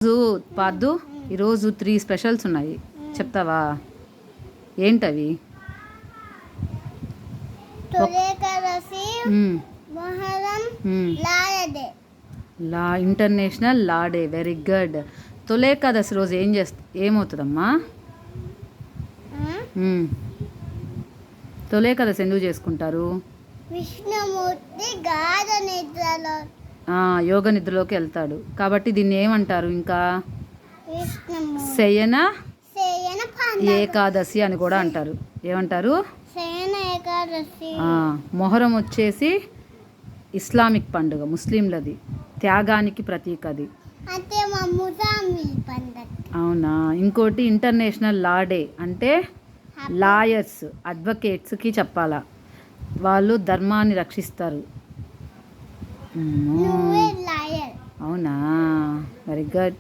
రోజు పాదు ఈరోజు 3 స్పెషల్స్ ఉన్నాయి చెప్తావా ఏంటవి? International law day. Very good. Toli Ekadashi రోజు ఏమవుతుందమ్మా? తొలేకాదశి ఎందుకు చేసుకుంటారు? విష్ణుమూర్తి యోగ నిద్రలోకి వెళ్తాడు కాబట్టి దీన్ని ఏమంటారు? ఇంకా శయన ఏకాదశి అని కూడా అంటారు. ఏమంటారు? మొహరం వచ్చేసి ఇస్లామిక్ పండుగ, ముస్లింలది, త్యాగానికి ప్రతీక అది. అవునా? ఇంకోటి ఇంటర్నేషనల్ లా డే అంటే లాయర్స్, అడ్వకేట్స్కి చెప్పాలా, వాళ్ళు ధర్మాన్ని రక్షిస్తారు. అవునా? Very good.